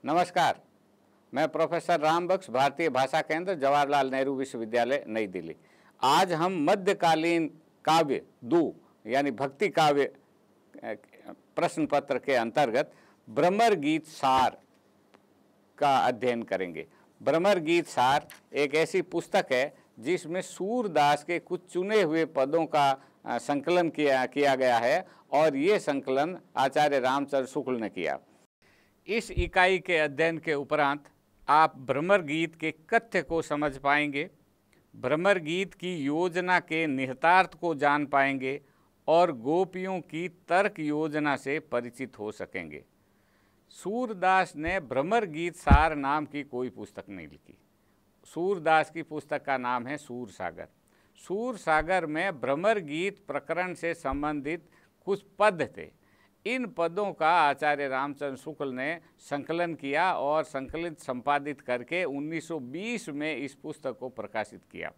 नमस्कार। मैं प्रोफेसर राम बख्श, भारतीय भाषा केंद्र, जवाहरलाल नेहरू विश्वविद्यालय, नई दिल्ली। आज हम मध्यकालीन काव्य दो यानी भक्ति काव्य प्रश्न पत्र के अंतर्गत भ्रमर गीत सार का अध्ययन करेंगे। भ्रमर गीत सार एक ऐसी पुस्तक है जिसमें सूरदास के कुछ चुने हुए पदों का संकलन किया गया है और ये संकलन आचार्य रामचंद्र शुक्ल ने किया। इस इकाई के अध्ययन के उपरांत आप भ्रमर गीत के कथ्य को समझ पाएंगे, भ्रमर गीत की योजना के निहितार्थ को जान पाएंगे और गोपियों की तर्क योजना से परिचित हो सकेंगे। सूरदास ने भ्रमर गीत सार नाम की कोई पुस्तक नहीं लिखी। सूरदास की पुस्तक का नाम है सूर सागर। सूर सागर में भ्रमर गीत प्रकरण से संबंधित कुछ पद थे। इन पदों का आचार्य रामचंद्र शुक्ल ने संकलन किया और संकलित संपादित करके 1920 में इस पुस्तक को प्रकाशित किया।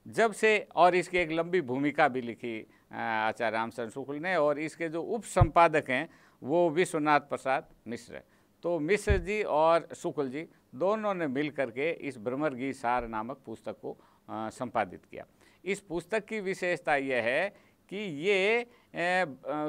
जब से और इसकी एक लंबी भूमिका भी लिखी आचार्य रामचंद्र शुक्ल ने, और इसके जो उप संपादक हैं वो विश्वनाथ प्रसाद मिश्र। तो मिश्र जी और शुक्ल जी दोनों ने मिल करके इस भ्रमर गीत सार नामक पुस्तक को संपादित किया। इस पुस्तक की विशेषता यह है कि ये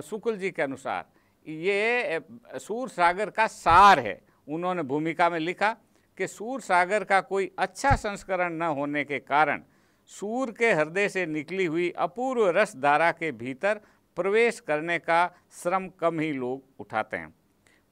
शुक्ल जी के अनुसार ये सूर सागर का सार है। उन्होंने भूमिका में लिखा कि सूर सागर का कोई अच्छा संस्करण न होने के कारण सूर के हृदय से निकली हुई अपूर्व रस धारा के भीतर प्रवेश करने का श्रम कम ही लोग उठाते हैं।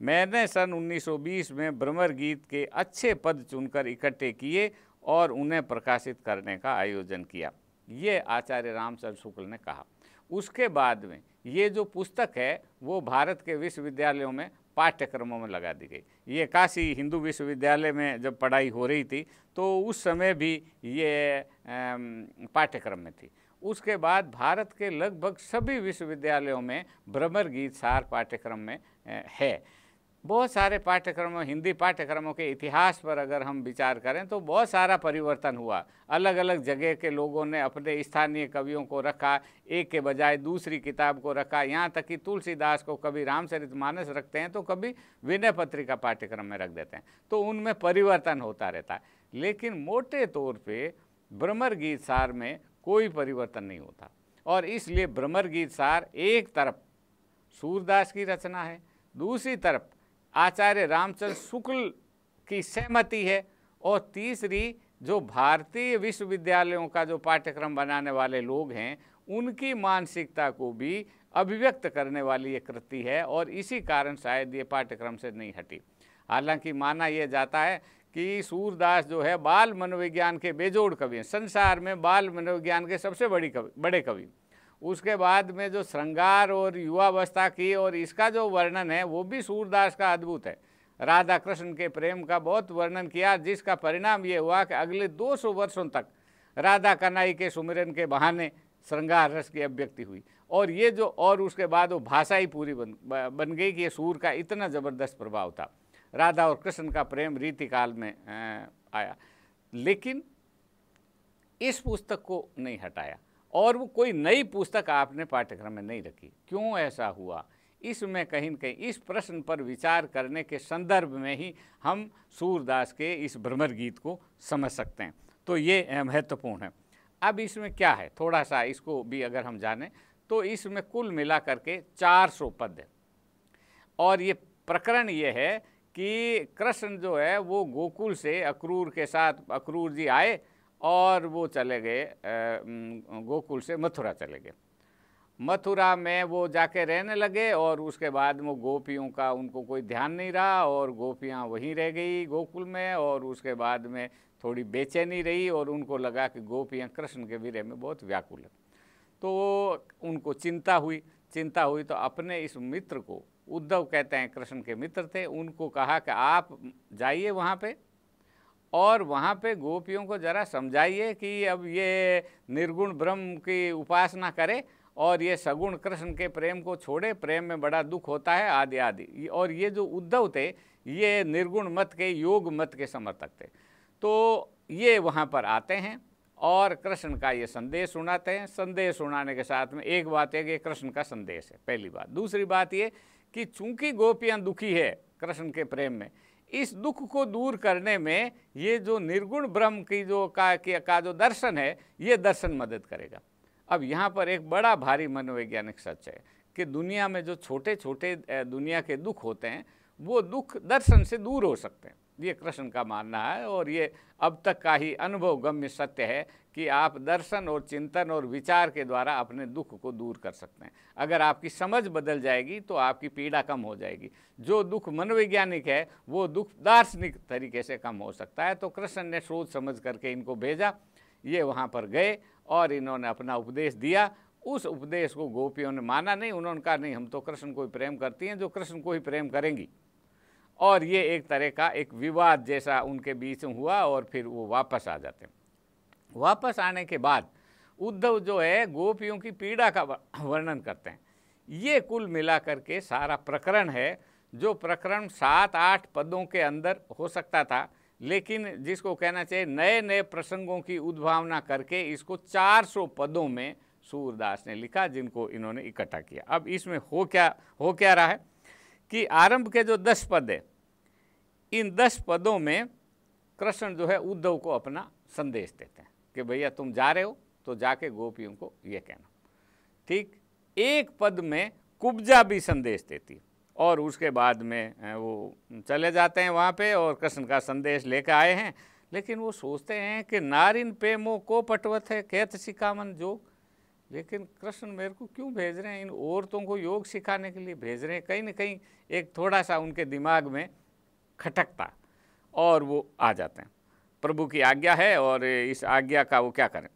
मैंने सन 1920 में भ्रमर गीत के अच्छे पद चुनकर इकट्ठे किए और उन्हें प्रकाशित करने का आयोजन किया, ये आचार्य रामचंद्र शुक्ल ने कहा। उसके बाद में ये जो पुस्तक है वो भारत के विश्वविद्यालयों में पाठ्यक्रमों में लगा दी गई। ये काशी हिंदू विश्वविद्यालय में जब पढ़ाई हो रही थी तो उस समय भी ये पाठ्यक्रम में थी। उसके बाद भारत के लगभग सभी विश्वविद्यालयों में भ्रमर गीत सार पाठ्यक्रम में है। बहुत सारे पाठ्यक्रमों, हिंदी पाठ्यक्रमों के इतिहास पर अगर हम विचार करें तो बहुत सारा परिवर्तन हुआ। अलग अलग जगह के लोगों ने अपने स्थानीय कवियों को रखा, एक के बजाय दूसरी किताब को रखा। यहाँ तक कि तुलसीदास को कभी रामचरितमानस रखते हैं तो कभी विनय पत्रिका पाठ्यक्रम में रख देते हैं। तो उनमें परिवर्तन होता रहता है, लेकिन मोटे तौर पर भ्रमर गीत सार में कोई परिवर्तन नहीं होता। और इसलिए भ्रमर गीत सार एक तरफ सूरदास की रचना है, दूसरी तरफ आचार्य रामचंद्र शुक्ल की सहमति है, और तीसरी जो भारतीय विश्वविद्यालयों का जो पाठ्यक्रम बनाने वाले लोग हैं उनकी मानसिकता को भी अभिव्यक्त करने वाली ये कृति है, और इसी कारण शायद ये पाठ्यक्रम से नहीं हटी। हालांकि माना यह जाता है कि सूरदास जो है बाल मनोविज्ञान के बेजोड़ कवि हैं, संसार में बाल मनोविज्ञान के सबसे बड़े कवि। उसके बाद में जो श्रृंगार और युवावस्था की और इसका जो वर्णन है वो भी सूरदास का अद्भुत है। राधा कृष्ण के प्रेम का बहुत वर्णन किया, जिसका परिणाम ये हुआ कि अगले 200 वर्षों तक राधा कन्हई के सुमिरन के बहाने श्रृंगार रस की अभिव्यक्ति हुई। और ये जो और उसके बाद वो भाषा ही पूरी बन गई कि ये सूर का इतना ज़बरदस्त प्रभाव था। राधा और कृष्ण का प्रेम रीतिकाल में आया, लेकिन इस पुस्तक को नहीं हटाया और वो कोई नई पुस्तक आपने पाठ्यक्रम में नहीं रखी। क्यों ऐसा हुआ? इसमें कहीं न कहीं इस प्रश्न पर विचार करने के संदर्भ में ही हम सूरदास के इस भ्रमर गीत को समझ सकते हैं। तो ये महत्वपूर्ण है। अब इसमें क्या है, थोड़ा सा इसको भी अगर हम जानें तो इसमें कुल मिला करके 400 पद है। और ये प्रकरण ये है कि कृष्ण जो है वो गोकुल से अक्रूर के साथ, अक्रूर जी आए और वो चले गए, गोकुल से मथुरा चले गए। मथुरा में वो जाके रहने लगे और उसके बाद वो गोपियों का उनको कोई ध्यान नहीं रहा और गोपियाँ वहीं रह गई गोकुल में। और उसके बाद में थोड़ी बेचैनी रही और उनको लगा कि गोपियाँ कृष्ण के विरह में बहुत व्याकुल है। तो उनको चिंता हुई तो अपने इस मित्र को, उद्धव कहते हैं कृष्ण के मित्र थे, उनको कहा कि आप जाइए वहाँ पे और वहाँ पे गोपियों को ज़रा समझाइए कि अब ये निर्गुण ब्रह्म की उपासना करे और ये सगुण कृष्ण के प्रेम को छोड़े, प्रेम में बड़ा दुख होता है आदि आदि। और ये जो उद्धव थे ये निर्गुण मत के, योग मत के समर्थक थे। तो ये वहाँ पर आते हैं और कृष्ण का ये संदेश सुनाते हैं। संदेश सुनाने के साथ में एक बात है कि कृष्ण का संदेश है, पहली बात। दूसरी बात ये कि चूंकि गोपियाँ दुखी है कृष्ण के प्रेम में, इस दुख को दूर करने में ये जो निर्गुण ब्रह्म की जो का जो दर्शन है, ये दर्शन मदद करेगा। अब यहाँ पर एक बड़ा भारी मनोवैज्ञानिक सच है कि दुनिया में जो छोटे छोटे दुनिया के दुख होते हैं, वो दुख दर्शन से दूर हो सकते हैं, ये कृष्ण का मानना है। और ये अब तक का ही अनुभव गम्य सत्य है कि आप दर्शन और चिंतन और विचार के द्वारा अपने दुख को दूर कर सकते हैं। अगर आपकी समझ बदल जाएगी तो आपकी पीड़ा कम हो जाएगी। जो दुख मनोवैज्ञानिक है वो दुख दार्शनिक तरीके से कम हो सकता है। तो कृष्ण ने सोच समझ करके इनको भेजा, ये वहाँ पर गए और इन्होंने अपना उपदेश दिया। उस उपदेश को गोपियों ने माना नहीं, उन्होंने कहा नहीं, हम तो कृष्ण को ही प्रेम करती हैं, जो कृष्ण को ही प्रेम करेंगी। और ये एक तरह का एक विवाद जैसा उनके बीच हुआ और फिर वो वापस आ जाते हैं। वापस आने के बाद उद्धव जो है गोपियों की पीड़ा का वर्णन करते हैं। ये कुल मिलाकर के सारा प्रकरण है, जो प्रकरण 7-8 पदों के अंदर हो सकता था, लेकिन जिसको कहना चाहिए नए नए प्रसंगों की उद्भावना करके इसको 400 पदों में सूरदास ने लिखा, जिनको इन्होंने इकट्ठा किया। अब इसमें हो क्या रहा है कि आरंभ के जो 10 पद है, इन 10 पदों में कृष्ण जो है उद्धव को अपना संदेश देते हैं कि भैया तुम जा रहे हो तो जाके गोपियों को ये कहना। ठीक, एक पद में कुब्जा भी संदेश देती है और उसके बाद में वो चले जाते हैं वहाँ पे और कृष्ण का संदेश लेकर आए हैं। लेकिन वो सोचते हैं कि नारिन प्रेमो को पटवत है कहत सिखामन जोग, लेकिन कृष्ण मेरे को क्यों भेज रहे हैं, इन औरतों को योग सिखाने के लिए भेज रहे हैं। कहीं ना कहीं एक थोड़ा सा उनके दिमाग में खटकता और वो आ जाते हैं। प्रभु की आज्ञा है और इस आज्ञा का वो क्या करें,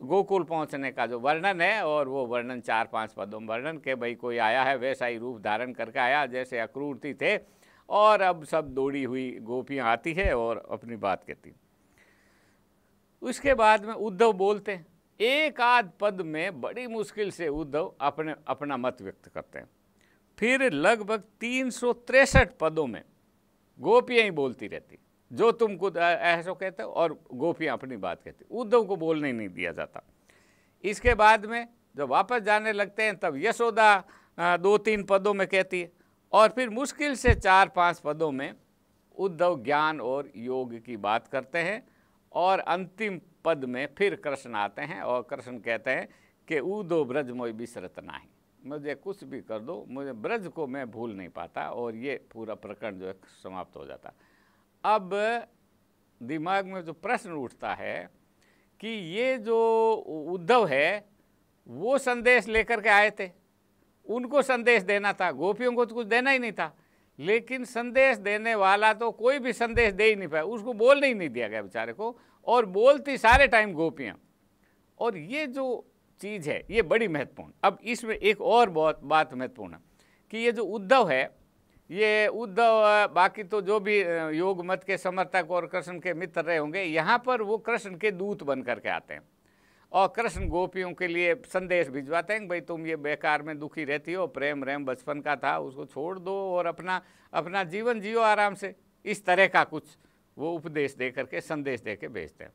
गोकुल पहुंचने का जो वर्णन है, और वो वर्णन 4-5 पदों में वर्णन के भाई कोई आया है वैसा ही रूप धारण करके आया जैसे अक्रूरती थे, और अब सब दौड़ी हुई गोपियां आती है और अपनी बात कहती। उसके बाद में उद्धव बोलते हैं, एक आध पद में बड़ी मुश्किल से उद्धव अपना मत व्यक्त करते हैं। फिर लगभग 363 पदों में गोपियां ही बोलती रहती, जो तुम खुद ऐसा कहते हो, और गोपियां अपनी बात कहती, उद्धव को बोलने नहीं दिया जाता। इसके बाद में जब वापस जाने लगते हैं तब यशोदा 2-3 पदों में कहती है, और फिर मुश्किल से 4-5 पदों में उद्धव ज्ञान और योग की बात करते हैं। और अंतिम पद में फिर कृष्ण आते हैं और कृष्ण कहते हैं कि ऊदो ब्रज मोई बिसरत नाही, मुझे कुछ भी कर दो, मुझे ब्रज को मैं भूल नहीं पाता। और ये पूरा प्रकरण जो है समाप्त हो जाता। अब दिमाग में जो प्रश्न उठता है कि ये जो उद्धव है वो संदेश लेकर के आए थे, उनको संदेश देना था, गोपियों को तो कुछ देना ही नहीं था। लेकिन संदेश देने वाला तो कोई भी संदेश दे ही नहीं पाया, उसको बोलने ही नहीं दिया गया बेचारे को, और बोलती सारे टाइम गोपियाँ। और ये जो चीज़ है ये बड़ी महत्वपूर्ण। अब इसमें एक और बहुत बात महत्वपूर्ण है कि ये जो उद्धव है, ये उद्धव बाकी तो जो भी योग मत के समर्थक और कृष्ण के मित्र रहे होंगे, यहाँ पर वो कृष्ण के दूत बन करके आते हैं और कृष्ण गोपियों के लिए संदेश भिजवाते हैं, भाई तुम ये बेकार में दुखी रहती हो, प्रेम रेम बचपन का था उसको छोड़ दो और अपना जीवन जियो आराम से। इस तरह का कुछ वो उपदेश दे करके संदेश दे के भेजते हैं।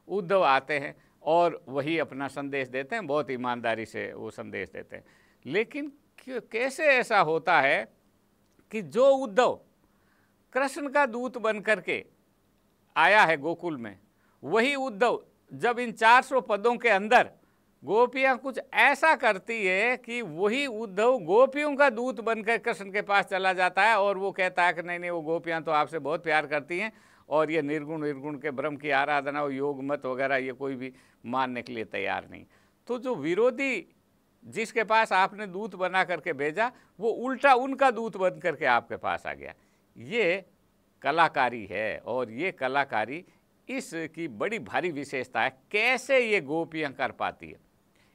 उद्धव आते हैं और वही अपना संदेश देते हैं, बहुत ईमानदारी से वो संदेश देते हैं। लेकिन कैसे ऐसा होता है कि जो उद्धव कृष्ण का दूत बन करके आया है गोकुल में, वही उद्धव जब इन 400 पदों के अंदर गोपियां कुछ ऐसा करती है कि वही उद्धव गोपियों का दूत बनकर कृष्ण के पास चला जाता है और वो कहता है कि नहीं नहीं, वो गोपियां तो आपसे बहुत प्यार करती हैं और ये निर्गुण निर्गुण के ब्रह्म की आराधना और योग मत वगैरह ये कोई भी मानने के लिए तैयार नहीं। तो जो विरोधी जिसके पास आपने दूत बना करके भेजा, वो उल्टा उनका दूत बन करके आपके पास आ गया। ये कलाकारी है और ये कलाकारी इसकी बड़ी भारी विशेषता है। कैसे ये गोपियाँ कर पाती है,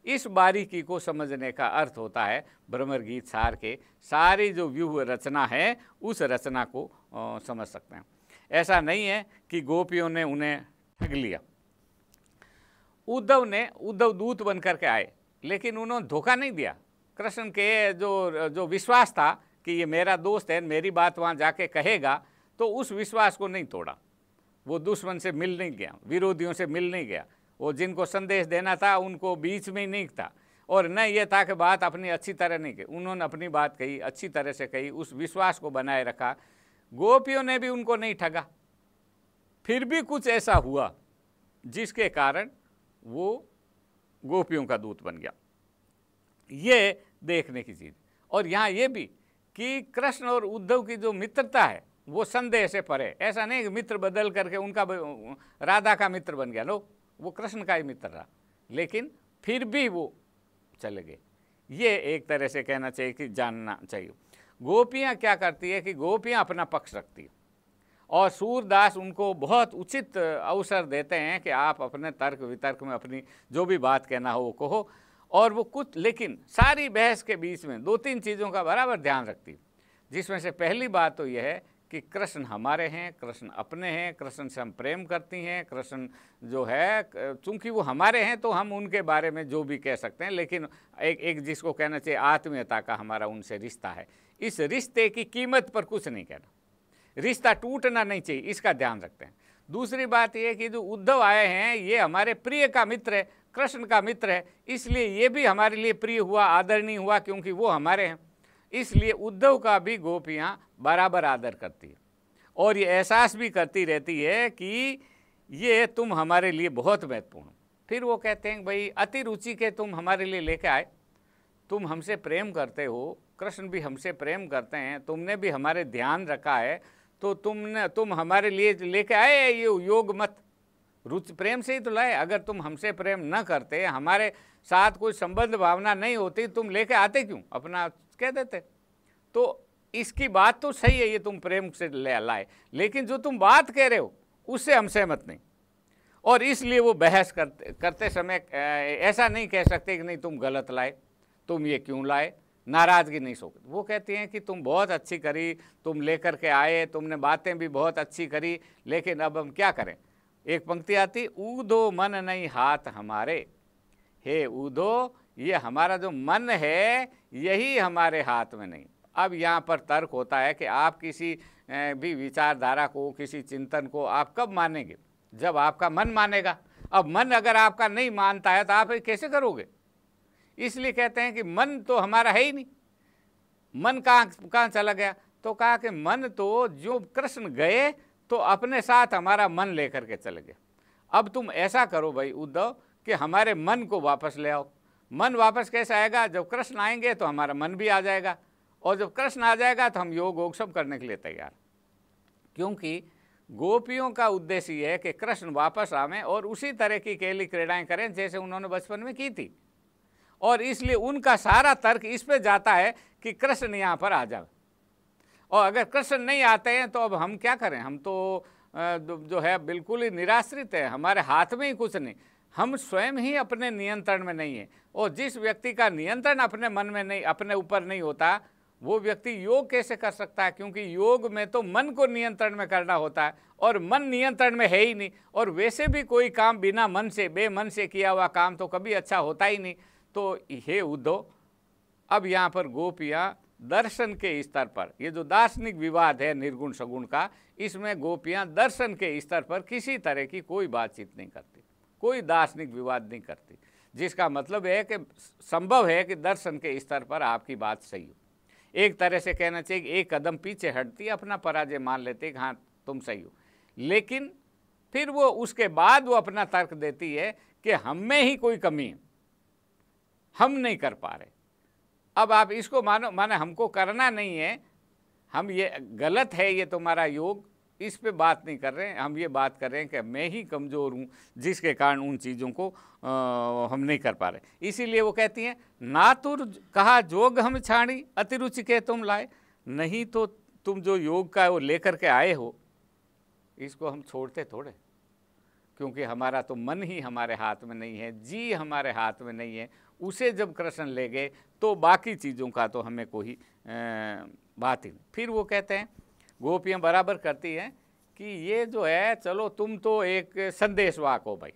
इस बारीकी को समझने का अर्थ होता है भ्रमर गीत सार के सारी जो व्यूह रचना है उस रचना को समझ सकते हैं। ऐसा नहीं है कि गोपियों ने उन्हें ठग लिया। उद्धव दूत बन करके आए, लेकिन उन्होंने धोखा नहीं दिया। कृष्ण के जो विश्वास था कि ये मेरा दोस्त है, मेरी बात वहाँ जाके कहेगा, तो उस विश्वास को नहीं तोड़ा। वो दुश्मन से मिल नहीं गया, विरोधियों से मिल नहीं गया, वो जिनको संदेश देना था उनको बीच में ही नहीं था, और न ये था कि बात अपनी अच्छी तरह नहीं कही, उन्होंने अपनी बात कही, अच्छी तरह से कही, उस विश्वास को बनाए रखा। गोपियों ने भी उनको नहीं ठगा, फिर भी कुछ ऐसा हुआ जिसके कारण वो गोपियों का दूत बन गया। ये देखने की चीज़। और यहाँ ये भी कि कृष्ण और उद्धव की जो मित्रता है वो संदेह से परे। ऐसा नहीं कि मित्र बदल करके उनका राधा का मित्र बन गया, नो, वो कृष्ण का ही मित्र रहा, लेकिन फिर भी वो चले गए। ये एक तरह से कहना चाहिए कि जानना चाहिए। गोपियाँ क्या करती है कि गोपियाँ अपना पक्ष रखती है और सूरदास उनको बहुत उचित अवसर देते हैं कि आप अपने तर्क वितर्क में अपनी जो भी बात कहना हो वो कहो। और वो कुछ, लेकिन सारी बहस के बीच में दो तीन चीज़ों का बराबर ध्यान रखती है, जिसमें से पहली बात तो यह है कि कृष्ण हमारे हैं, कृष्ण अपने हैं, कृष्ण से हम प्रेम करती हैं, कृष्ण जो है चूँकि वो हमारे हैं तो हम उनके बारे में जो भी कह सकते हैं, लेकिन एक जिसको कहना चाहिए आत्मीयता का हमारा उनसे रिश्ता है। इस रिश्ते की कीमत पर कुछ नहीं कहना, रिश्ता टूटना नहीं चाहिए, इसका ध्यान रखते हैं। दूसरी बात यह कि जो उद्धव आए हैं ये हमारे प्रिय का मित्र है, कृष्ण का मित्र है, इसलिए ये भी हमारे लिए प्रिय हुआ, आदरणीय हुआ, क्योंकि वो हमारे हैं। इसलिए उद्धव का भी गोपियाँ बराबर आदर करती है और ये एहसास भी करती रहती है कि ये तुम हमारे लिए बहुत महत्वपूर्ण हो। फिर वो कहते हैं भाई अति रुचि के तुम हमारे लिए लेके आए, तुम हमसे प्रेम करते हो, कृष्ण भी हमसे प्रेम करते हैं, तुमने भी हमारे ध्यान रखा है, तो तुम हमारे लिए लेके आए ये योग मत, रुचि प्रेम से ही तो लाए। अगर तुम हमसे प्रेम न करते, हमारे साथ कोई संबंध भावना नहीं होती, तुम लेके आते क्यों, अपना कह देते। तो इसकी बात तो सही है, ये तुम प्रेम से ले लाए, लेकिन जो तुम बात कह रहे हो उससे हम सहमत नहीं। और इसलिए वो बहस करते समय ऐसा नहीं कह सकते कि नहीं तुम गलत लाए, तुम ये क्यों लाए, नाराज़गी नहीं सो। वो कहती हैं कि तुम बहुत अच्छी करी, तुम लेकर के आए, तुमने बातें भी बहुत अच्छी करी, लेकिन अब हम क्या करें। एक पंक्ति आती, ऊधो मन नहीं हाथ हमारे, हे ऊधो ये हमारा जो मन है यही हमारे हाथ में नहीं। अब यहाँ पर तर्क होता है कि आप किसी भी विचारधारा को, किसी चिंतन को आप कब मानेंगे, जब आपका मन मानेगा। अब मन अगर आपका नहीं मानता है तो आप कैसे करोगे। इसलिए कहते हैं कि मन तो हमारा है ही नहीं। मन कहाँ चला गया, तो कहा कि मन तो जो कृष्ण गए तो अपने साथ हमारा मन लेकर के चले गए। अब तुम ऐसा करो भाई उद्धव कि हमारे मन को वापस ले आओ। मन वापस कैसे आएगा, जब कृष्ण आएंगे तो हमारा मन भी आ जाएगा, और जब कृष्ण आ जाएगा तो हम योग सब करने के लिए तैयार। क्योंकि गोपियों का उद्देश्य ये है कि कृष्ण वापस आवें और उसी तरह की खेली क्रीड़ाएं करें जैसे उन्होंने बचपन में की थी। और इसलिए उनका सारा तर्क इस पे जाता है कि कृष्ण यहाँ पर आ जाए। और अगर कृष्ण नहीं आते हैं तो अब हम क्या करें, हम तो जो है बिल्कुल ही निराश्रित है, हमारे हाथ में ही कुछ नहीं, हम स्वयं ही अपने नियंत्रण में नहीं है। और जिस व्यक्ति का नियंत्रण अपने मन में नहीं, अपने ऊपर नहीं होता, वो व्यक्ति योग कैसे कर सकता है, क्योंकि योग में तो मन को नियंत्रण में करना होता है और मन नियंत्रण में है ही नहीं। और वैसे भी कोई काम बिना मन से, बेमन से किया हुआ काम तो कभी अच्छा होता ही नहीं। तो हे उद्धव, अब यहाँ पर गोपियाँ दर्शन के स्तर पर, ये जो दार्शनिक विवाद है निर्गुण सगुण का, इसमें गोपियाँ दर्शन के स्तर पर किसी तरह की कोई बातचीत नहीं करती, कोई दार्शनिक विवाद नहीं करती, जिसका मतलब है कि संभव है कि दर्शन के स्तर पर आपकी बात सही हो। एक तरह से कहना चाहिए कि एक कदम पीछे हटती है, अपना पराजय मान लेते हैं कि हाँ तुम सही हो, लेकिन फिर वो उसके बाद वो अपना तर्क देती है कि हम में ही कोई कमी है, हम नहीं कर पा रहे। अब आप इसको मानो, माने हमको करना नहीं है, हम ये गलत है ये तुम्हारा योग, इस पे बात नहीं कर रहे हैं। हम ये बात कर रहे हैं कि मैं ही कमज़ोर हूँ जिसके कारण उन चीज़ों को हम नहीं कर पा रहे। इसीलिए वो कहती हैं, नातुर कहा जोग हम छाणी अतिरुचि के तुम लाए, नहीं तो तुम जो योग का वो लेकर के आए हो इसको हम छोड़ते थोड़े, क्योंकि हमारा तो मन ही हमारे हाथ में नहीं है, जी हमारे हाथ में नहीं है। उसे जब कृष्ण ले गए तो बाकी चीज़ों का तो हमें कोई बात ही नहीं। फिर वो कहते हैं, गोपियाँ बराबर करती हैं कि ये जो है, चलो तुम तो एक संदेशवाहक हो भाई,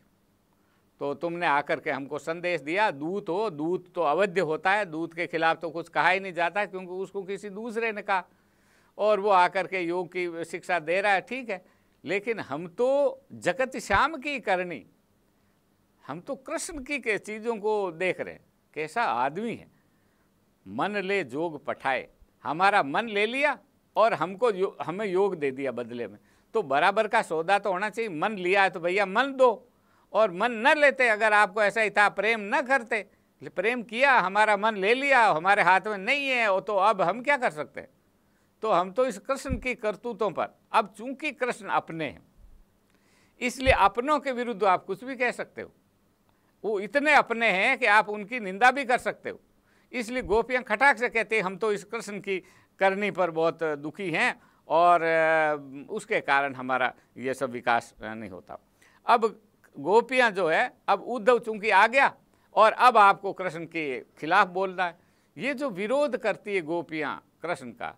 तो तुमने आकर के हमको संदेश दिया, दूत हो, दूत तो अवध्य होता है, दूत के खिलाफ तो कुछ कहा ही नहीं जाता क्योंकि उसको किसी दूसरे ने कहा, और वो आकर के योग की शिक्षा दे रहा है, ठीक है, लेकिन हम तो जगत श्याम की करनी, हम तो कृष्ण की के चीज़ों को देख रहे हैं। कैसा आदमी है, मन ले जोग पठाए, हमारा मन ले लिया और हमें योग दे दिया बदले में, तो बराबर का सौदा तो होना चाहिए। मन लिया है तो भैया मन दो, और मन न लेते, अगर आपको ऐसा ही था प्रेम न करते, प्रेम किया, हमारा मन ले लिया, हमारे हाथ में नहीं है, तो अब हम क्या कर सकते हैं? तो हम तो इस कृष्ण की करतूतों पर, अब चूंकि कृष्ण अपने हैं इसलिए अपनों के विरुद्ध आप कुछ भी कह सकते हो। वो इतने अपने हैं कि आप उनकी निंदा भी कर सकते हो। इसलिए गोपियां खटाक से कहते हैं हम तो इस कृष्ण की करनी पर बहुत दुखी हैं और उसके कारण हमारा ये सब विकास नहीं होता। अब गोपियां जो है, अब उद्धव चूंकि आ गया और अब आपको कृष्ण के खिलाफ बोलना है। ये जो विरोध करती है गोपियां कृष्ण का,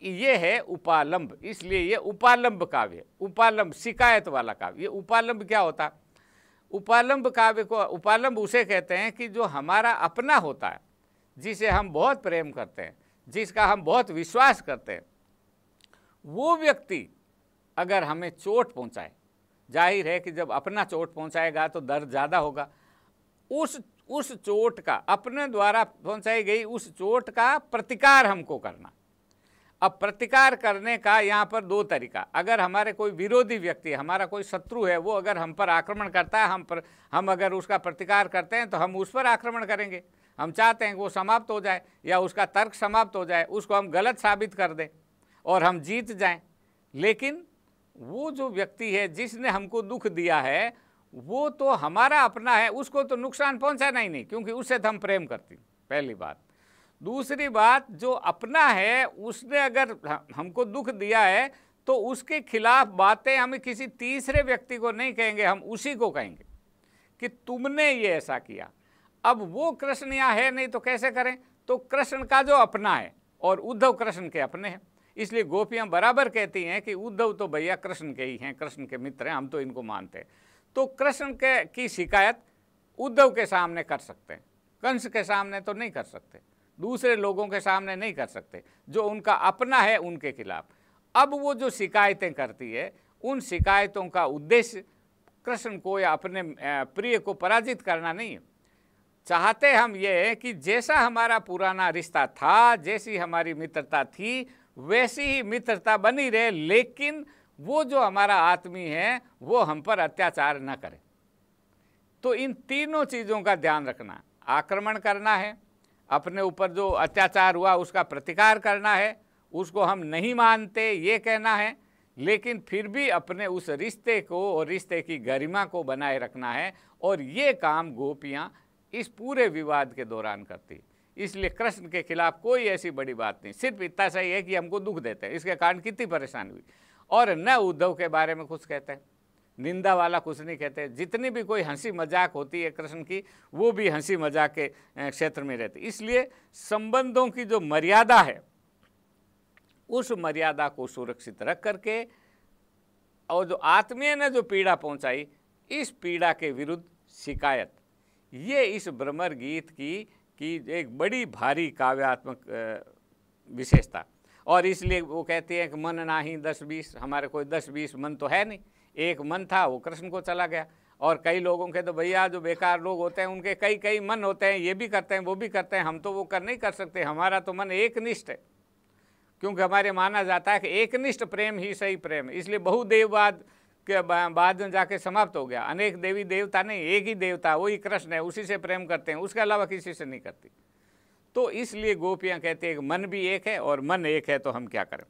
ये है उपालंब, इसलिए ये उपालंब काव्य, उपालंब शिकायत वाला काव्य। ये उपालंब क्या होता है? उपालंब काव्य को, उपालंब उसे कहते हैं कि जो हमारा अपना होता है, जिसे हम बहुत प्रेम करते हैं, जिसका हम बहुत विश्वास करते हैं, वो व्यक्ति अगर हमें चोट पहुंचाए, जाहिर है कि जब अपना चोट पहुंचाएगा तो दर्द ज़्यादा होगा। उस चोट का, अपने द्वारा पहुंचाई गई उस चोट का प्रतिकार हमको करना। अब प्रतिकार करने का यहाँ पर दो तरीका, अगर हमारे कोई विरोधी व्यक्ति, हमारा कोई शत्रु है, वो अगर हम पर आक्रमण करता है, हम अगर उसका प्रतिकार करते हैं तो हम उस पर आक्रमण करेंगे। हम चाहते हैं कि वो समाप्त हो जाए या उसका तर्क समाप्त हो जाए, उसको हम गलत साबित कर दें और हम जीत जाएं। लेकिन वो जो व्यक्ति है जिसने हमको दुख दिया है, वो तो हमारा अपना है, उसको तो नुकसान पहुंचाना ही नहीं, क्योंकि उससे तो हम प्रेम करती, पहली बात। दूसरी बात, जो अपना है उसने अगर हमको दुख दिया है तो उसके खिलाफ बातें हम किसी तीसरे व्यक्ति को नहीं कहेंगे, हम उसी को कहेंगे कि तुमने ये ऐसा किया। अब वो कृष्ण यहाँ है नहीं तो कैसे करें? तो कृष्ण का जो अपना है और उद्धव कृष्ण के अपने हैं, इसलिए गोपियां बराबर कहती हैं कि उद्धव तो भैया कृष्ण के ही हैं, कृष्ण के मित्र हैं, हम तो इनको मानते हैं। तो कृष्ण के की शिकायत उद्धव के सामने कर सकते हैं, कंस के सामने तो नहीं कर सकते, दूसरे लोगों के सामने नहीं कर सकते, जो उनका अपना है उनके खिलाफ। अब वो जो शिकायतें करती है, उन शिकायतों का उद्देश्य कृष्ण को या अपने प्रिय को पराजित करना नहीं है। चाहते हम ये है कि जैसा हमारा पुराना रिश्ता था, जैसी हमारी मित्रता थी, वैसी ही मित्रता बनी रहे, लेकिन वो जो हमारा आत्मी है वो हम पर अत्याचार न करे। तो इन तीनों चीज़ों का ध्यान रखना, आक्रमण करना है, अपने ऊपर जो अत्याचार हुआ उसका प्रतिकार करना है, उसको हम नहीं मानते ये कहना है, लेकिन फिर भी अपने उस रिश्ते को और रिश्ते की गरिमा को बनाए रखना है। और ये काम गोपियाँ इस पूरे विवाद के दौरान करती। इसलिए कृष्ण के खिलाफ कोई ऐसी बड़ी बात नहीं, सिर्फ इतना सही है कि हमको दुख देते हैं, इसके कारण कितनी परेशानी हुई। और न उद्धव के बारे में कुछ कहते हैं, निंदा वाला कुछ नहीं कहते। जितनी भी कोई हंसी मजाक होती है कृष्ण की, वो भी हंसी मजाक के क्षेत्र में रहती। इसलिए संबंधों की जो मर्यादा है, उस मर्यादा को सुरक्षित रख करके, और जो आत्मीय ने जो पीड़ा पहुंचाई, इस पीड़ा के विरुद्ध शिकायत, ये इस भ्रमर गीत की एक बड़ी भारी काव्यात्मक विशेषता। और इसलिए वो कहते हैं कि मन नाही 10-20, हमारे कोई 10-20 मन तो है नहीं, एक मन था वो कृष्ण को चला गया। और कई लोगों के तो भैया जो बेकार लोग होते हैं उनके कई कई मन होते हैं, ये भी करते हैं वो भी करते हैं, हम तो वो कर नहीं कर सकते। हमारा तो मन एकनिष्ठ है, क्योंकि हमारे माना जाता है कि एकनिष्ठ प्रेम ही सही प्रेम है। इसलिए बहुदेववाद के बाद में जाके समाप्त हो गया। अनेक देवी देवता नहीं, एक ही देवता, वही कृष्ण है, उसी से प्रेम करते हैं, उसके अलावा किसी से नहीं करती। तो इसलिए गोपियाँ कहते हैं कि मन भी एक है और मन एक है तो हम क्या करें।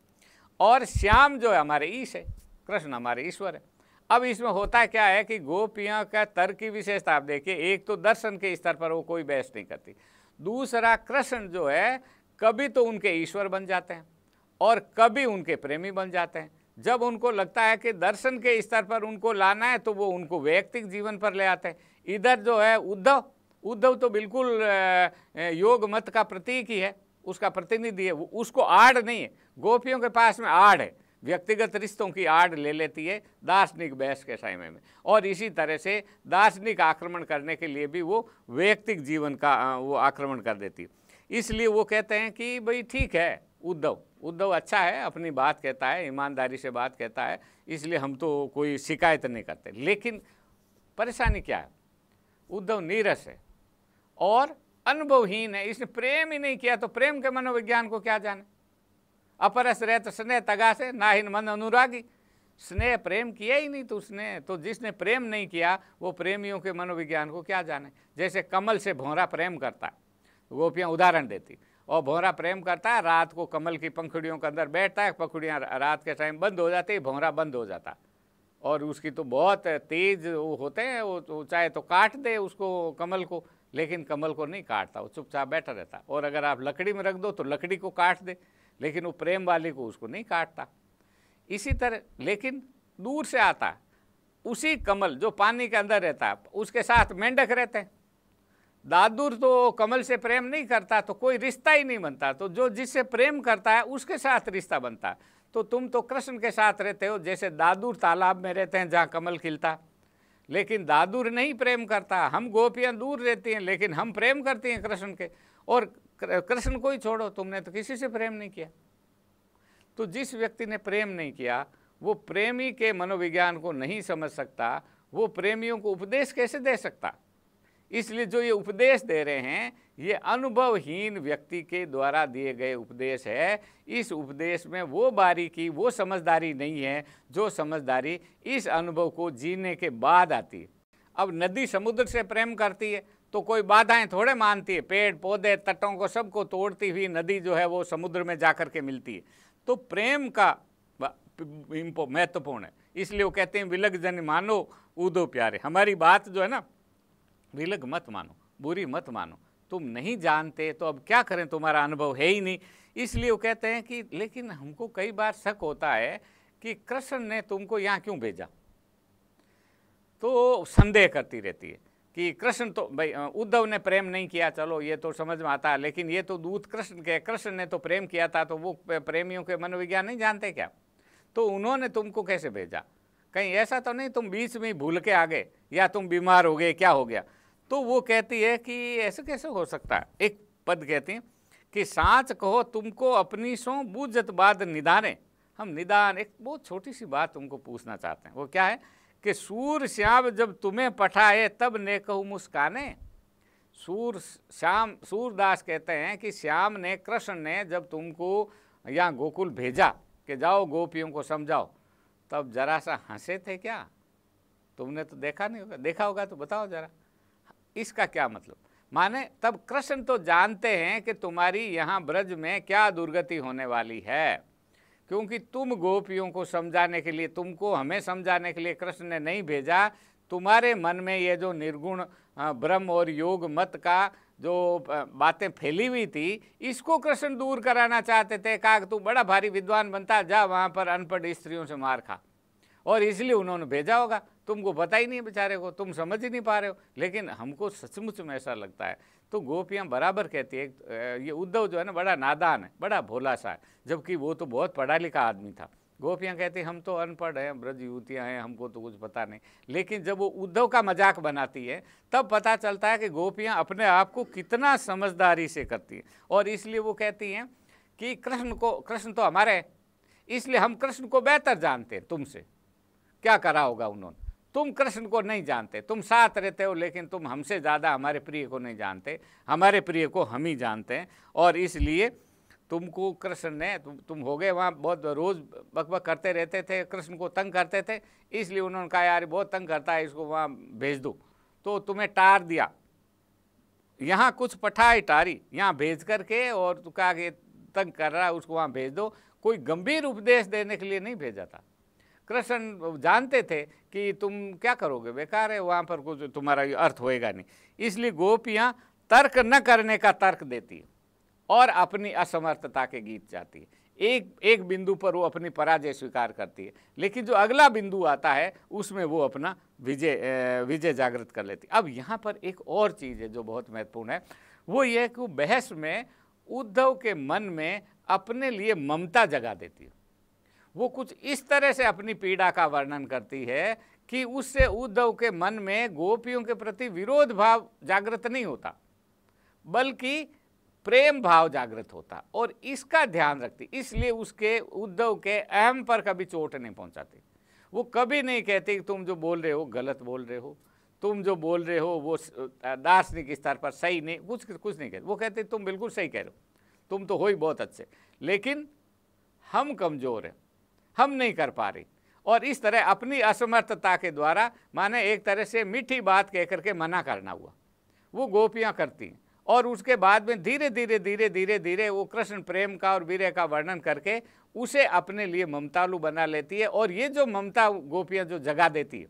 और श्याम जो है हमारे ईश है, कृष्ण हमारे ईश्वर है। अब इसमें होता क्या है कि गोपियाँ का तर्क की विशेषता आप देखिए, एक तो दर्शन के स्तर पर वो कोई बहस नहीं करती, दूसरा कृष्ण जो है कभी तो उनके ईश्वर बन जाते हैं और कभी उनके प्रेमी बन जाते हैं। जब उनको लगता है कि दर्शन के स्तर पर उनको लाना है तो वो उनको वैयक्तिक जीवन पर ले आते हैं। इधर जो है उद्धव तो बिल्कुल योग मत का प्रतीक ही है, उसका प्रतिनिधि है, उसको आड़ नहीं है। गोपियों के पास में आड़ है, व्यक्तिगत रिश्तों की आड़ ले लेती है दार्शनिक बहस के समय में, और इसी तरह से दार्शनिक आक्रमण करने के लिए भी वो वैयक्तिक जीवन का वो आक्रमण कर देती है। इसलिए वो कहते हैं कि भाई ठीक है, उद्धव अच्छा है, अपनी बात कहता है, ईमानदारी से बात कहता है, इसलिए हम तो कोई शिकायत नहीं करते। लेकिन परेशानी क्या है, उद्धव नीरस है और अनुभवहीन है, इसने प्रेम ही नहीं किया तो प्रेम के मनोविज्ञान को क्या जाने। अपरस रहत स्नेह तगा से नाहिन मन अनुरागी। स्नेह प्रेम किया ही नहीं तो उसने, तो जिसने प्रेम नहीं किया वो प्रेमियों के मनोविज्ञान को क्या जाने। जैसे कमल से भौरा प्रेम करता है, गोपियाँ उदाहरण देती, और भौरा प्रेम करता है, रात को कमल की पंखुड़ियों के अंदर बैठता है, पंखुड़ियाँ रात के टाइम बंद हो जाती है, भौरा बंद हो जाता, और उसकी तो बहुत तेज वो होते हैं, वो चाहे तो काट दे उसको कमल को, लेकिन कमल को नहीं काटता, वो चुपचाप बैठा रहता। और अगर आप लकड़ी में रख दो तो लकड़ी को काट दे, लेकिन वो प्रेम वाली को उसको नहीं काटता। इसी तरह लेकिन दूर से आता, उसी कमल जो पानी के अंदर रहता है उसके साथ मेंढक रहते हैं। दादुर तो कमल से प्रेम नहीं करता तो कोई रिश्ता ही नहीं बनता, तो जो जिससे प्रेम करता है उसके साथ रिश्ता बनता है। तो तुम तो कृष्ण के साथ रहते हो, जैसे दादुर तालाब में रहते हैं जहाँ कमल खिलता, लेकिन दादुर नहीं प्रेम करता। हम गोपियाँ दूर रहती हैं लेकिन हम प्रेम करती हैं कृष्ण के, और कृष्ण को ही छोड़ो, तुमने तो किसी से प्रेम नहीं किया। तो जिस व्यक्ति ने प्रेम नहीं किया वो प्रेमी के मनोविज्ञान को नहीं समझ सकता, वो प्रेमियों को उपदेश कैसे दे सकता। इसलिए जो ये उपदेश दे रहे हैं ये अनुभवहीन व्यक्ति के द्वारा दिए गए उपदेश है। इस उपदेश में वो बारीकी, वो समझदारी नहीं है जो समझदारी इस अनुभव को जीने के बाद आती है। अब नदी समुद्र से प्रेम करती है तो कोई बाधाएं थोड़े मानती है, पेड़ पौधे तटों को सबको तोड़ती हुई नदी जो है वो समुद्र में जाकर के मिलती है। तो प्रेम का महत्वपूर्ण है, इसलिए वो कहते हैं विलग जन मानो उदो प्यारे। हमारी बात जो है ना, विलग मत मानो, बुरी मत मानो, तुम नहीं जानते तो अब क्या करें, तुम्हारा अनुभव है ही नहीं। इसलिए वो कहते हैं कि लेकिन हमको कई बार शक होता है कि कृष्ण ने तुमको यहाँ क्यों भेजा। तो संदेह करती रहती है कि कृष्ण तो भाई उद्धव ने प्रेम नहीं किया, चलो ये तो समझ में आता है, लेकिन ये तो दूत कृष्ण के, कृष्ण ने तो प्रेम किया था, तो वो प्रेमियों के मनोविज्ञान नहीं जानते क्या, तो उन्होंने तुमको कैसे भेजा। कहीं ऐसा तो नहीं तुम बीच में ही भूल के आ गए या तुम बीमार हो गए, क्या हो गया। तो वो कहती है कि ऐसे कैसे हो सकता है। एक पद कहती है कि सांच कहो तुमको अपनी सो बूझत बाद निदाने। हम निदान, एक बहुत छोटी सी बात तुमको पूछना चाहते हैं, वो क्या है कि सूर श्याम जब तुम्हें पठाए तब ने कहूँ मुस्काने। सूरदास कहते हैं कि श्याम ने, कृष्ण ने जब तुमको यहाँ गोकुल भेजा कि जाओ गोपियों को समझाओ, तब जरा सा हंसे थे क्या। तुमने तो देखा नहीं होगा, देखा होगा तो बताओ जरा इसका क्या मतलब। माने तब कृष्ण तो जानते हैं कि तुम्हारी यहाँ ब्रज में क्या दुर्गति होने वाली है, क्योंकि तुम गोपियों को समझाने के लिए, तुमको हमें समझाने के लिए कृष्ण ने नहीं भेजा। तुम्हारे मन में ये जो निर्गुण ब्रह्म और योग मत का जो बातें फैली हुई थी, इसको कृष्ण दूर कराना चाहते थे। कहा तू बड़ा भारी विद्वान बनता, जा वहाँ पर अनपढ़ स्त्रियों से मार खा, और इसलिए उन्होंने भेजा होगा। तुमको पता ही नहीं बेचारे को, तुम समझ ही नहीं पा रहे हो। लेकिन हमको सचमुच में ऐसा लगता है। तो गोपियाँ बराबर कहती है ये उद्धव जो है ना बड़ा नादान है, बड़ा भोला सा है, जबकि वो तो बहुत पढ़ा लिखा आदमी था। गोपियाँ कहती हम तो अनपढ़ हैं, ब्रज युवतियाँ हैं, हमको तो कुछ पता नहीं। लेकिन जब वो उद्धव का मजाक बनाती है तब पता चलता है कि गोपियाँ अपने आप को कितना समझदारी से करती हैं। और इसलिए वो कहती हैं कि कृष्ण तो हमारे हैं, इसलिए हम कृष्ण को बेहतर जानते हैं तुमसे। क्या करा होगा उन्होंने, तुम कृष्ण को नहीं जानते, तुम साथ रहते हो लेकिन तुम हमसे ज़्यादा हमारे प्रिय को नहीं जानते, हमारे प्रिय को हम ही जानते हैं। और इसलिए तुमको कृष्ण ने, तुम हो गए वहाँ बहुत रोज़ बकबक करते रहते थे, कृष्ण को तंग करते थे, इसलिए उन्होंने कहा यार बहुत तंग करता है, इसको वहाँ भेज दो। तो तुम्हें टार दिया, यहाँ कुछ पठाई टारी, यहाँ भेज करके, और तो कहा कि तंग कर रहा है उसको वहाँ भेज दो। कोई गंभीर उपदेश देने के लिए नहीं भेजा था। कृष्ण जानते थे कि तुम क्या करोगे, बेकार है, वहाँ पर कुछ तुम्हारा अर्थ होएगा नहीं। इसलिए गोपियाँ तर्क न करने का तर्क देती है और अपनी असमर्थता के गीत जाती है। एक बिंदु पर वो अपनी पराजय स्वीकार करती है, लेकिन जो अगला बिंदु आता है उसमें वो अपना विजय जागृत कर लेती है। अब यहाँ पर एक और चीज़ है जो बहुत महत्वपूर्ण है, वो ये है कि बहस में उद्धव के मन में अपने लिए ममता जगा देती है। वो कुछ इस तरह से अपनी पीड़ा का वर्णन करती है कि उससे उद्धव के मन में गोपियों के प्रति विरोध भाव जागृत नहीं होता, बल्कि प्रेम भाव जागृत होता, और इसका ध्यान रखती। इसलिए उसके उद्धव के अहम पर कभी चोट नहीं पहुंचाती। वो कभी नहीं कहती कि तुम जो बोल रहे हो गलत बोल रहे हो, तुम जो बोल रहे हो वो दार्शनिक स्तर पर सही नहीं, कुछ नहीं कहते। वो कहते तुम बिल्कुल सही कह रहे हो, तुम तो हो ही बहुत अच्छे, लेकिन हम कमज़ोर हैं, हम नहीं कर पा रही। और इस तरह अपनी असमर्थता के द्वारा माने एक तरह से मीठी बात कह करके मना करना हुआ, वो गोपियाँ करती हैं। और उसके बाद में धीरे धीरे धीरे धीरे धीरे वो कृष्ण प्रेम का और वीर्य का वर्णन करके उसे अपने लिए ममतालु बना लेती है। और ये जो ममता गोपियाँ जो जगा देती है,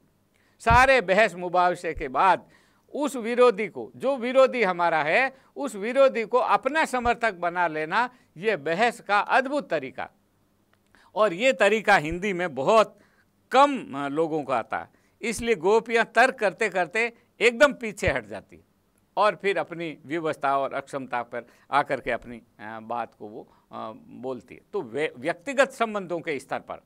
सारे बहस मुबावसे के बाद उस विरोधी को, जो विरोधी हमारा है, उस विरोधी को अपना समर्थक बना लेना, ये बहस का अद्भुत तरीका। और ये तरीका हिंदी में बहुत कम लोगों को आता है, इसलिए गोपियाँ तर्क करते करते एकदम पीछे हट जाती और फिर अपनी व्यवस्था और अक्षमता पर आकर के अपनी बात को वो बोलती है। तो व्यक्तिगत संबंधों के स्तर पर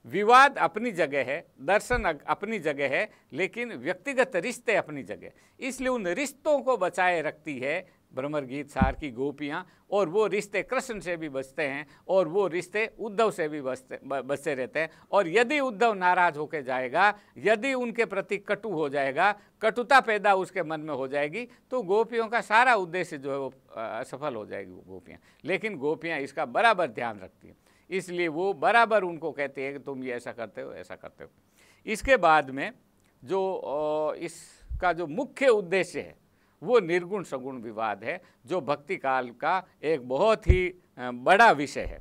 विवाद अपनी जगह है, दर्शन अपनी जगह है, लेकिन व्यक्तिगत रिश्ते अपनी जगह, इसलिए उन रिश्तों को बचाए रखती है भ्रमर गीत सार की गोपियाँ। और वो रिश्ते कृष्ण से भी बचते हैं और वो रिश्ते उद्धव से भी बचते रहते हैं। और यदि उद्धव नाराज होकर जाएगा, यदि उनके प्रति कटु हो जाएगा, कटुता पैदा उसके मन में हो जाएगी, तो गोपियों का सारा उद्देश्य जो है वो असफल हो जाएगी गोपियाँ। लेकिन गोपियाँ इसका बराबर ध्यान रखती हैं, इसलिए वो बराबर उनको कहते हैं कि तुम ये ऐसा करते हो, ऐसा करते हो। इसके बाद में जो इसका जो मुख्य उद्देश्य है वो निर्गुण सगुण विवाद है, जो भक्ति काल का एक बहुत ही बड़ा विषय है,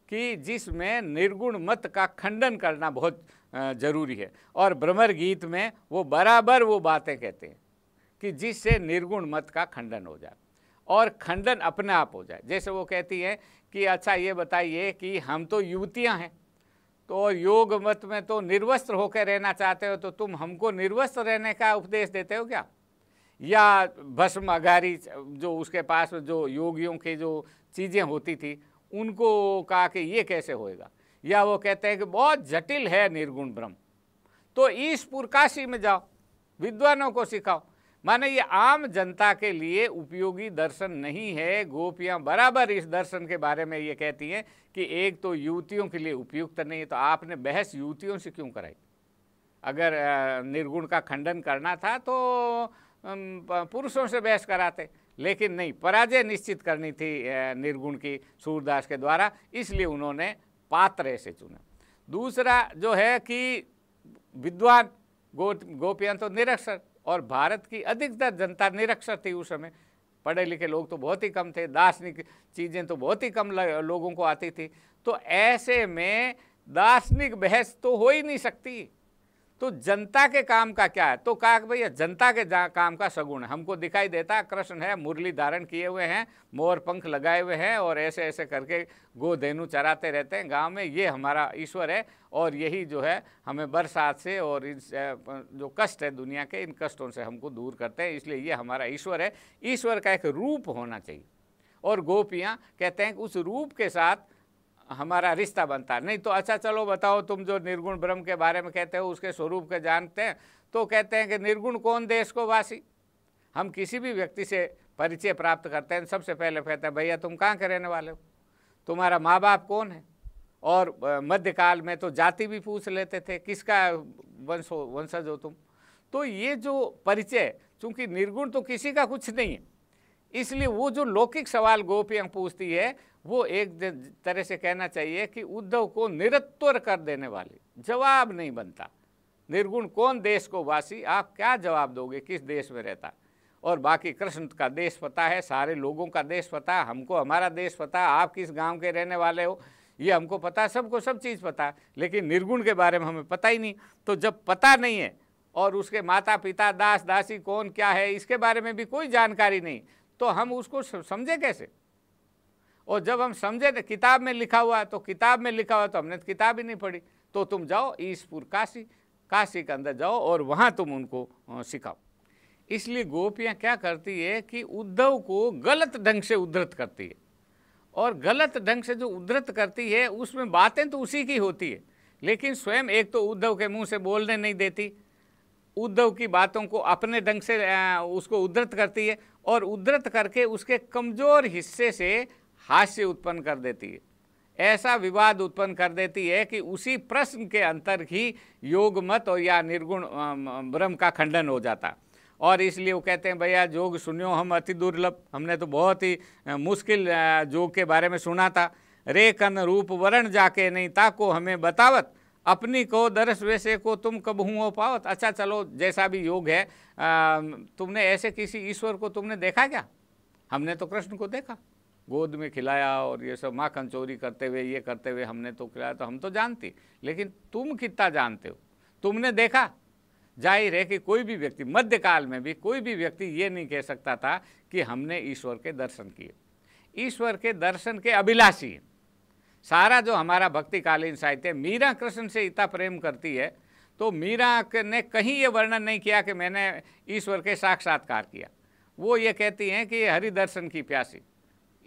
कि जिसमें निर्गुण मत का खंडन करना बहुत जरूरी है। और भ्रमर गीत में वो बराबर वो बातें कहते हैं कि जिससे निर्गुण मत का खंडन हो जाए और खंडन अपने आप हो जाए। जैसे वो कहती है कि अच्छा ये बताइए कि हम तो युवतियां हैं, तो योग मत में तो निर्वस्त्र होकर रहना चाहते हो, तो तुम हमको निर्वस्त्र रहने का उपदेश देते हो क्या? या भस्म अगारी जो उसके पास जो योगियों की जो चीज़ें होती थी उनको कहा कि ये कैसे होएगा? या वो कहते हैं कि बहुत जटिल है निर्गुण ब्रह्म, तो ईशपुर काशी में जाओ, विद्वानों को सिखाओ। माने ये आम जनता के लिए उपयोगी दर्शन नहीं है। गोपियाँ बराबर इस दर्शन के बारे में ये कहती हैं कि एक तो युवतियों के लिए उपयुक्त नहीं है, तो आपने बहस युवतियों से क्यों कराई? अगर निर्गुण का खंडन करना था तो पुरुषों से बहस कराते, लेकिन नहीं, पराजय निश्चित करनी थी निर्गुण की सूरदास के द्वारा, इसलिए उन्होंने पात्र ऐसे चुना। दूसरा जो है कि विद्वान गोपियाँ तो निरक्षर, और भारत की अधिकतर जनता निरक्षर थी उस समय, पढ़े लिखे लोग तो बहुत ही कम थे, दार्शनिक चीज़ें तो बहुत ही कम लोगों को आती थी। तो ऐसे में दार्शनिक बहस तो हो ही नहीं सकती। तो जनता के काम का क्या है? तो कहा कि भैया जनता के काम का सगुण है, हमको दिखाई देता कृष्ण है, मुरली धारण किए हुए हैं, मोर पंख लगाए हुए हैं और ऐसे ऐसे करके गोधेनु चराते रहते हैं गांव में, ये हमारा ईश्वर है। और यही जो है हमें बरसात से और इस जो कष्ट है दुनिया के, इन कष्टों से हमको दूर करते हैं, इसलिए ये हमारा ईश्वर है। ईश्वर का एक रूप होना चाहिए, और गोपियाँ कहते हैं कि उस रूप के साथ हमारा रिश्ता बनता है। नहीं तो अच्छा चलो बताओ, तुम जो निर्गुण ब्रह्म के बारे में कहते हो उसके स्वरूप के जानते हैं, तो कहते हैं कि निर्गुण कौन देश को वासी। हम किसी भी व्यक्ति से परिचय प्राप्त करते हैं, सबसे पहले कहते हैं भैया तुम कहाँ के रहने वाले हो, तुम्हारा माँ बाप कौन है, और मध्यकाल में तो जाति भी पूछ लेते थे, किसका वंशज हो तुम। तो ये जो परिचय, चूँकि निर्गुण तो किसी का कुछ नहीं है, इसलिए वो जो लौकिक सवाल गोपियाँ पूछती है वो एक तरह से कहना चाहिए कि उद्धव को निरुत्तर कर देने वाली, जवाब नहीं बनता। निर्गुण कौन देश को वासी, आप क्या जवाब दोगे, किस देश में रहता? और बाकी कृष्ण का देश पता है, सारे लोगों का देश पता है, हमको हमारा देश पता है, आप किस गांव के रहने वाले हो ये हमको पता है, सबको सब चीज़ पता है, लेकिन निर्गुण के बारे में हमें पता ही नहीं। तो जब पता नहीं है और उसके माता पिता दास दासी कौन क्या है इसके बारे में भी कोई जानकारी नहीं, तो हम उसको समझे कैसे? और जब हम समझे तो किताब में लिखा हुआ है, तो किताब में लिखा हुआ तो हमने तो किताब ही नहीं पढ़ी। तो तुम जाओ ईशपुर काशी, काशी के अंदर जाओ और वहाँ तुम उनको सिखाओ। इसलिए गोपियाँ क्या करती है कि उद्धव को गलत ढंग से उद्धृत करती है, और गलत ढंग से जो उद्धृत करती है उसमें बातें तो उसी की होती है, लेकिन स्वयं एक तो उद्धव के मुँह से बोलने नहीं देती, उद्धव की बातों को अपने ढंग से उसको उद्धृत करती है, और उद्धृत करके उसके कमज़ोर हिस्से से हास्य उत्पन्न कर देती है, ऐसा विवाद उत्पन्न कर देती है कि उसी प्रश्न के अंतर ही योग मत और या निर्गुण ब्रह्म का खंडन हो जाता। और इसलिए वो कहते हैं भैया जोग सुनियो हम अति दुर्लभ, हमने तो बहुत ही मुश्किल जोग के बारे में सुना था, रे कन रूप वरण जाके नहीं ताको हमें बतावत, अपनी को दरस वैसे को तुम कब हो पावत। अच्छा चलो, जैसा भी योग है, तुमने ऐसे किसी ईश्वर को तुमने देखा क्या? हमने तो कृष्ण को देखा, गोद में खिलाया और ये सब माखन चोरी करते हुए, ये करते हुए हमने तो खिलाया, तो हम तो जानते। लेकिन तुम कितना जानते हो? तुमने देखा? जाहिर है कि कोई भी व्यक्ति, मध्यकाल में भी कोई भी व्यक्ति ये नहीं कह सकता था कि हमने ईश्वर के दर्शन किए। ईश्वर के दर्शन के अभिलाषी हैं। सारा जो हमारा भक्तिकालीन साहित्य, मीरा कृष्ण से इतना प्रेम करती है, तो मीरा ने कहीं ये वर्णन नहीं किया कि मैंने ईश्वर के साक्षात्कार किया। वो ये कहती हैं कि हरि दर्शन की प्यासी,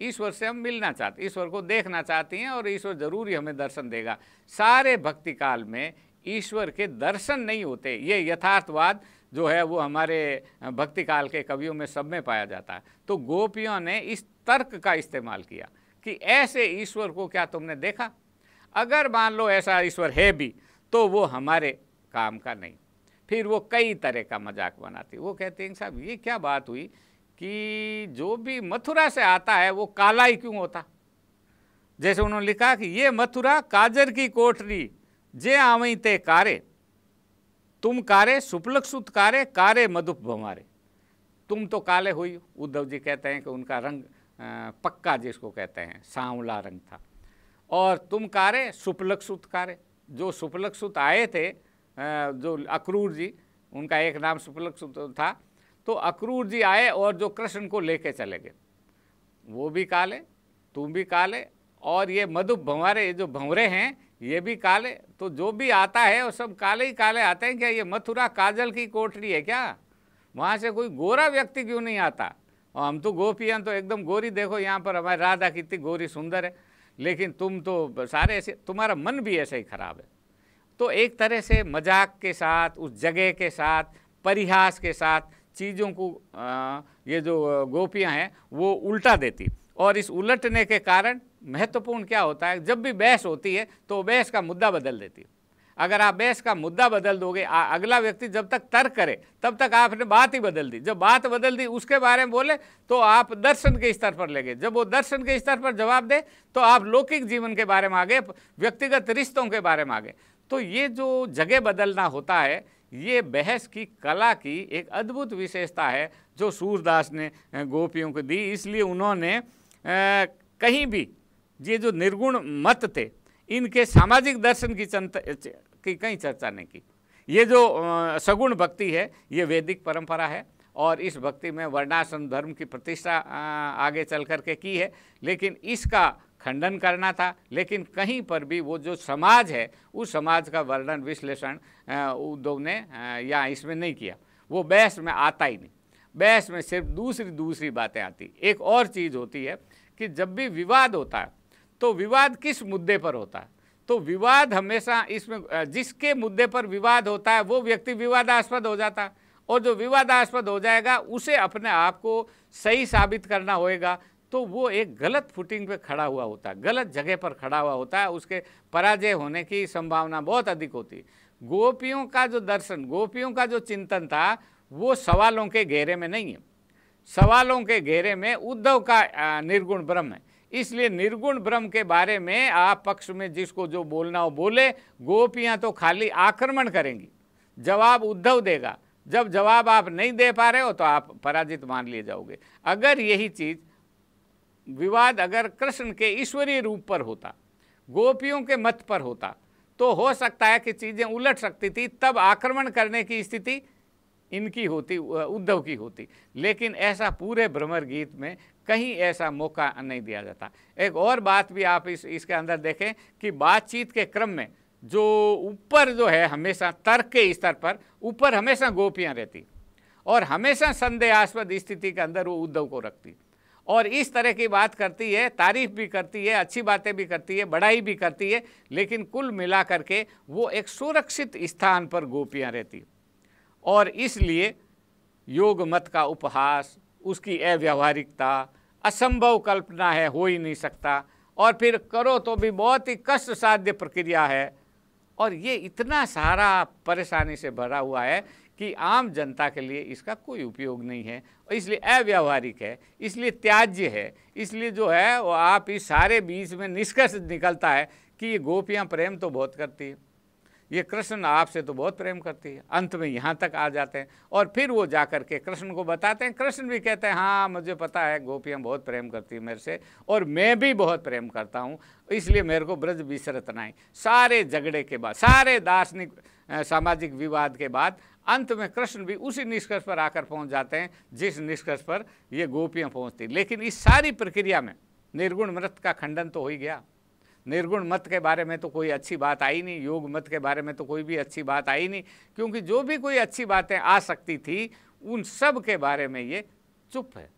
ईश्वर से हम मिलना चाहते, ईश्वर को देखना चाहती हैं और ईश्वर जरूर ही हमें दर्शन देगा। सारे भक्ति काल में ईश्वर के दर्शन नहीं होते, ये यथार्थवाद जो है वो हमारे भक्ति काल के कवियों में सब में पाया जाता है। तो गोपियों ने इस तर्क का इस्तेमाल किया कि ऐसे ईश्वर को क्या तुमने देखा? अगर मान लो ऐसा ईश्वर है भी तो वो हमारे काम का नहीं। फिर वो कई तरह का मजाक बनाती। वो कहते हैं साहब ये क्या बात हुई कि जो भी मथुरा से आता है वो काला ही क्यों होता? जैसे उन्होंने लिखा कि ये मथुरा काजर की कोठरी जे आवई ते कारे, तुम कारे सुपलक सुत कारे, कारे मधुप भमारे। तुम तो काले हुई। उद्धव जी कहते हैं कि उनका रंग पक्का जिसको कहते हैं सांवला रंग था, और तुम कारे सुपलक सुत कारे। जो सुपलक सुत आए थे, जो अक्रूर जी, उनका एक नाम सुपलक सुत था, तो अक्रूर जी आए और जो कृष्ण को लेके चले गए, वो भी काले, तुम भी काले, और ये मधुप भंवरे, ये जो भंवरे हैं ये भी काले। तो जो भी आता है वो सब काले ही काले आते हैं। क्या ये मथुरा काजल की कोठरी है क्या? वहाँ से कोई गोरा व्यक्ति क्यों नहीं आता? और हम तो गोपियाँ तो एकदम गोरी, देखो यहाँ पर हमारी राधा कितनी गोरी सुंदर है, लेकिन तुम तो सारे ऐसे, तुम्हारा मन भी ऐसे ही खराब है। तो एक तरह से मजाक के साथ, उस जगह के साथ, परिहास के साथ चीज़ों को ये जो गोपियाँ हैं वो उल्टा देती। और इस उलटने के कारण महत्वपूर्ण क्या होता है, जब भी बहस होती है तो बहस का मुद्दा बदल देती है। अगर आप बहस का मुद्दा बदल दोगे, अगला व्यक्ति जब तक तर्क करे तब तक आपने बात ही बदल दी। जब बात बदल दी उसके बारे में बोले तो आप दर्शन के स्तर पर ले गए। जब वो दर्शन के स्तर पर जवाब दे तो आप लौकिक जीवन के बारे में आ गए, व्यक्तिगत रिश्तों के बारे में आ गए। तो ये जो जगह बदलना होता है, ये बहस की कला की एक अद्भुत विशेषता है जो सूरदास ने गोपियों को दी। इसलिए उन्होंने कहीं भी ये जो निर्गुण मत थे, इनके सामाजिक दर्शन की कहीं चर्चा नहीं की। ये जो सगुण भक्ति है ये वैदिक परंपरा है, और इस भक्ति में वर्णाश्रम धर्म की प्रतिष्ठा आगे चल कर के की है, लेकिन इसका खंडन करना था। लेकिन कहीं पर भी वो जो समाज है उस समाज का वर्णन विश्लेषण उद्धव ने या इसमें नहीं किया। वो बहस में आता ही नहीं। बहस में सिर्फ दूसरी बातें आती। एक और चीज़ होती है कि जब भी विवाद होता है तो विवाद किस मुद्दे पर होता है? तो विवाद हमेशा इसमें जिसके मुद्दे पर विवाद होता है वो व्यक्ति विवादास्पद हो जाता है, और जो विवादास्पद हो जाएगा उसे अपने आप को सही साबित करना होएगा। तो वो एक गलत फुटिंग पे खड़ा हुआ होता है, गलत जगह पर खड़ा हुआ होता है, उसके पराजय होने की संभावना बहुत अधिक होती है। गोपियों का जो दर्शन, गोपियों का जो चिंतन था वो सवालों के घेरे में नहीं है। सवालों के घेरे में उद्धव का निर्गुण ब्रह्म है। इसलिए निर्गुण ब्रह्म के बारे में आप पक्ष में जिसको जो बोलना हो बोले, गोपियां तो खाली आक्रमण करेंगी, जवाब उद्धव देगा। जब जवाब आप नहीं दे पा रहे हो तो आप पराजित मान लिए जाओगे। अगर यही चीज विवाद अगर कृष्ण के ईश्वरीय रूप पर होता, गोपियों के मत पर होता, तो हो सकता है कि चीजें उलट सकती थी, तब आक्रमण करने की स्थिति इनकी होती, उद्धव की होती। लेकिन ऐसा पूरे भ्रमर गीत में कहीं ऐसा मौका नहीं दिया जाता। एक और बात भी आप इसके अंदर देखें कि बातचीत के क्रम में जो ऊपर जो है हमेशा तर्क के स्तर पर ऊपर हमेशा गोपियां रहती, और हमेशा संदेहास्पद स्थिति के अंदर वो उद्धव को रखती, और इस तरह की बात करती है, तारीफ भी करती है, अच्छी बातें भी करती है, बड़ाई भी करती है, लेकिन कुल मिला करके वो एक सुरक्षित स्थान पर गोपियां रहती। और इसलिए योग मत का उपहास, उसकी अव्यावहारिकता, असंभव कल्पना है, हो ही नहीं सकता, और फिर करो तो भी बहुत ही कष्ट साध्य प्रक्रिया है, और ये इतना सारा परेशानी से भरा हुआ है कि आम जनता के लिए इसका कोई उपयोग नहीं है, और इसलिए अव्यावहारिक है, इसलिए त्याज्य है। इसलिए जो है वो आप इस सारे बीच में निष्कर्ष निकलता है कि ये गोपियाँ प्रेम तो बहुत करती है, ये कृष्ण आपसे तो बहुत प्रेम करती है। अंत में यहाँ तक आ जाते हैं और फिर वो जा कर के कृष्ण को बताते हैं। कृष्ण भी कहते हैं हाँ मुझे पता है गोपियाँ बहुत प्रेम करती है मेरे से, और मैं भी बहुत प्रेम करता हूँ, इसलिए मेरे को ब्रज बिसरत नहीं। सारे झगड़े के बाद, सारे दार्शनिक सामाजिक विवाद के बाद अंत में कृष्ण भी उसी निष्कर्ष पर आकर पहुँच जाते हैं जिस निष्कर्ष पर ये गोपियाँ पहुँचती। लेकिन इस सारी प्रक्रिया में निर्गुण मत का खंडन तो हो ही गया। निर्गुण मत के बारे में तो कोई अच्छी बात आई नहीं, योग मत के बारे में तो कोई भी अच्छी बात आई नहीं, क्योंकि जो भी कोई अच्छी बातें आ सकती थी उन सब के बारे में ये चुप है।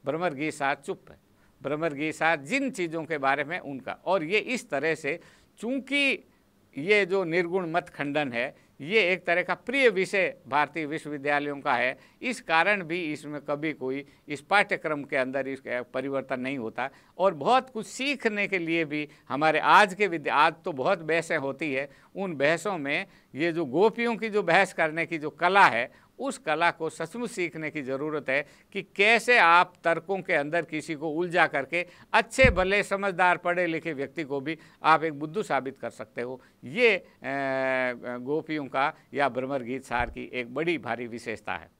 ब्रह्मर्गीसार चुप है। ब्रह्मर्गीसार जिन चीज़ों के बारे में उनका, और ये इस तरह से, चूंकि ये जो निर्गुण मत खंडन है ये एक तरह का प्रिय विषय भारतीय विश्वविद्यालयों का है, इस कारण भी इसमें कभी कोई इस पाठ्यक्रम के अंदर इस परिवर्तन नहीं होता। और बहुत कुछ सीखने के लिए भी हमारे आज के आज तो बहुत बहसें होती है, उन बहसों में ये जो गोपियों की जो बहस करने की जो कला है, उस कला को सचमुच सीखने की ज़रूरत है कि कैसे आप तर्कों के अंदर किसी को उलझा करके अच्छे भले समझदार पढ़े लिखे व्यक्ति को भी आप एक बुद्धू साबित कर सकते हो। ये गोपियों का या ब्रह्मर्गीत सार की एक बड़ी भारी विशेषता है।